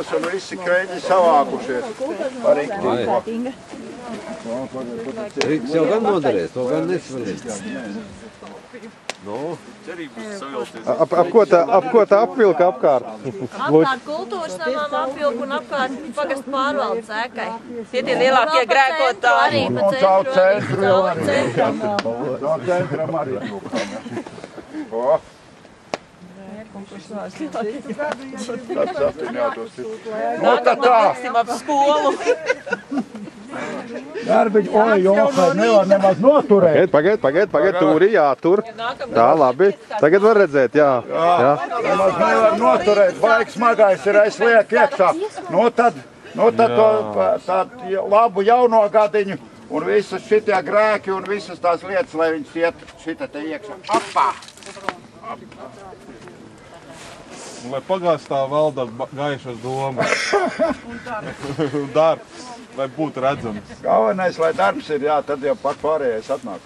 domas un visi kreņi savākušies. Rīks jau gan noderēs, to gan nesvarīt. Ap ko tā apvilka apkārt? Apkārt kultūras namām apvilka un apkārt pagastu pārvaldes ēkai. Tie lielākie grēkotāji. Un caur centram arī. Tāds aptiņātos ir. No tā tā. Ap skolu. Darbiņ, oj, Jokai, nevar nemaz noturēt. Pagaid, tūri, jātur. Tā, labi. Tagad var redzēt, jā. Nemaz nevar noturēt, baigi smagais ir aizliek iekšā. No tad to labu jauno gadiņu un visus šitie grēki un visas tās lietas, lai viņas iet šita te iekšā. Apā! Un lai pagastā valda gaišas domas. Un darbs, lai būtu redzams. Galvenais, lai darbs ir, jā, tad jau pat pārējais atnāk.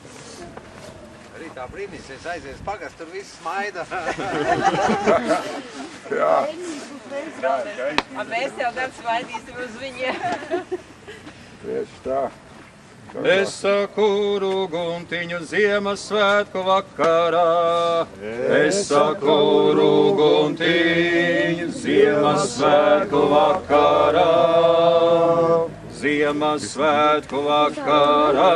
Rītā brīnīsies, aizies pagast, tur viss smaida. Jā. Mēs jau gan smaidīsim uz viņiem. Tieši tā. Es saku guntiņu Ziemassvētku vakarā. Es saku guntiņu Ziemassvētku vakarā. Ziemassvētku vakarā.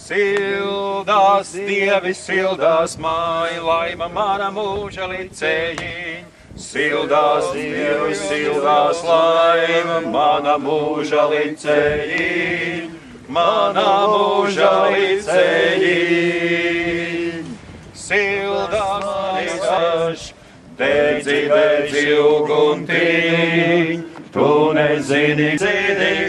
Sildās dievi, sildās māja, laima mana mūža licējiņ. Sildās dievi, sildās laima, mana mūža licējiņ, mana mūža licējiņ. Sildās līdzaš, dedzi uguntiņ, tu nezini,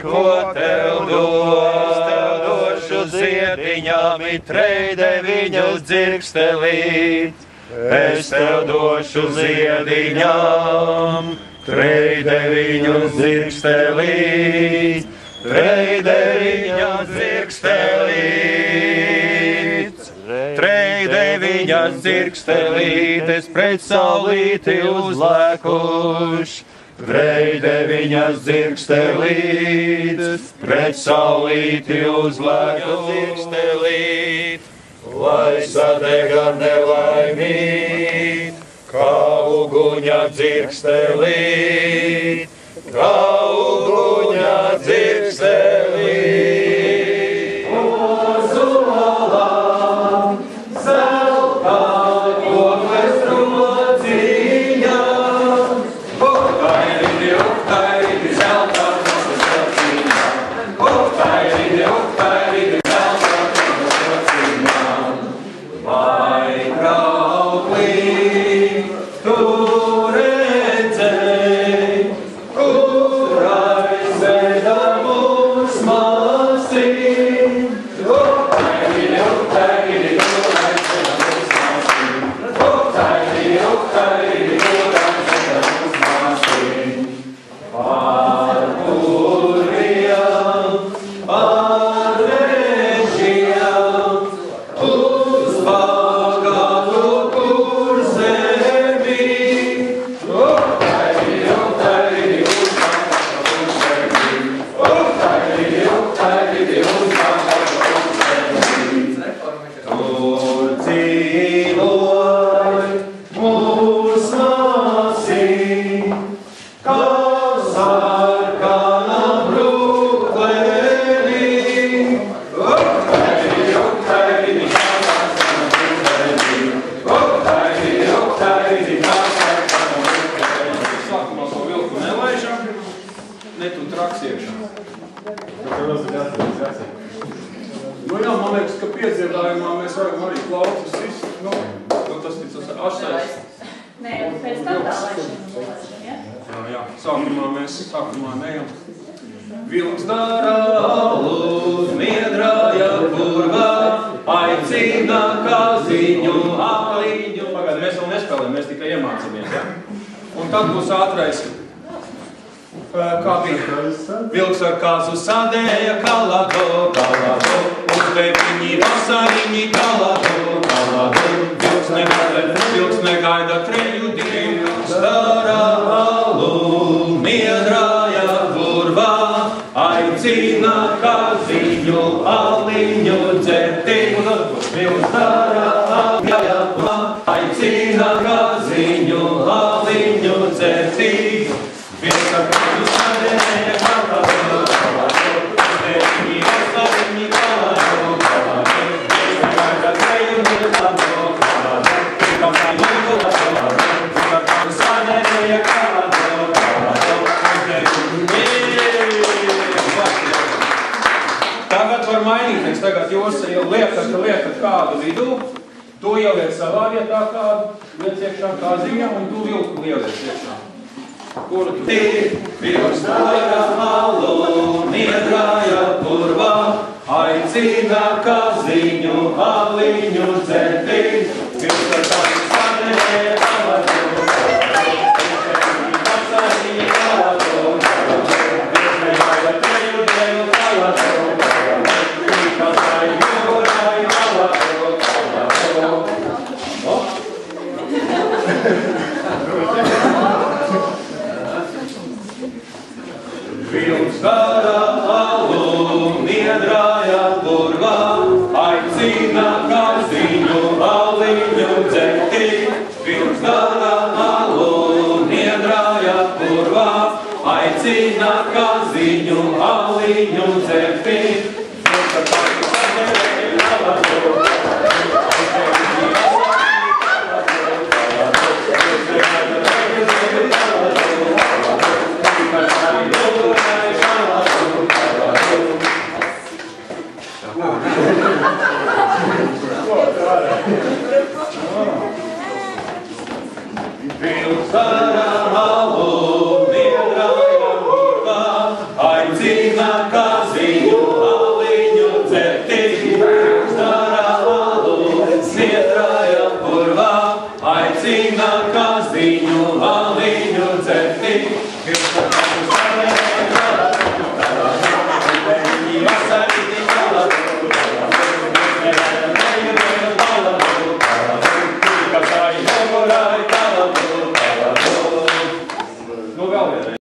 ko tev došu ziediņām, itreide viņus dzirkstelīt. Es tev došu ziediņām, treide viņus dzirkstelīt, treide viņas dzirkstelīt. Treide viņas dzirkstelīt, es pret saulīti uzlēkuš. Treide viņas dzirkstelīt, pret saulīti uzlēkuš. Lai sadega nelaimīt, kā uguņa dzirkstelīt, kā uguņa dzirkstelīt. Mūsu malām, zeltā, kokles rociņām, uktairidi, zeltā, kokles rociņām, uktairidi, zeltā, vai krauklī tu redzēji, kur aizveda mūs māsīm. Uktairidi, uktairidi, kur aizveda mūs māsīm. Uktairidi, uktairidi, kur aizveda mūs māsīm. Par kuriem, par režiem, uz bagātu kur zemi. Uktairidi, uktairidi, uz bagātu kur zemi. Uktairidi, uktairidi, uz bagātu kur zemi. Tur dzīvoj mūs māsīm, kā sarkana brūklēni. Uktairidi, uktairidi, sākumā to vilku nelaižam, netu traks iekšā. Nu jā, man liekas, ka piedziedājumā mēs varam arī klausus sist, nu, tas ticas ašais. Nē, pēc tam tā laišana. Jā, sākumā nejam. Vilks dara alus, miedrāja purvā, aicina kaziņu, aliņu. Pagād, mēs vēl nespēlējam, mēs tikai iemācamies, ja? Un tad būs ātrais, kā bija. Vilks ar kāzu sadēja, kalado, kalado, uz deviņi vasariņi, kalado, kalado. Vilks negaida treju dienu, dara alu, miedraja purvā, aicina kaziņu, aliņu dzerti. Pils dara alu, aicina kaziņu, aliņu dzerti. Vilka kādu sadenēja kaladu, Deviņi veseliņi kaladu, Vilka kāda trejumi kaladu, Vilka kādu kaladu, Vilka kādu sadenēja kaladu, Tagad var mainīties, tagad jūs jau liekat kādu vidū, tu ieliec savā vietā kādu, liec iekšā kāziņā un tu vilku ieliec iekšā. Kuru tu Pils dara alu, miedraja purvā, aicina kaziņu, aliņu dzerti. Pils ar kādu sadenēja kaladu, Vasaриņi kaladu, Pils neļauja treju dēļu kaladu, Vilkasai jūrai kaladu. Pils dara alu, miedraja purvā, aicina kaziņu, aliņu dzerti. Pils dara alu, miedraja purvā, aicina kaziņu, aliņu dzerti. Vilka kādu sadenēja kaladu, Pils dara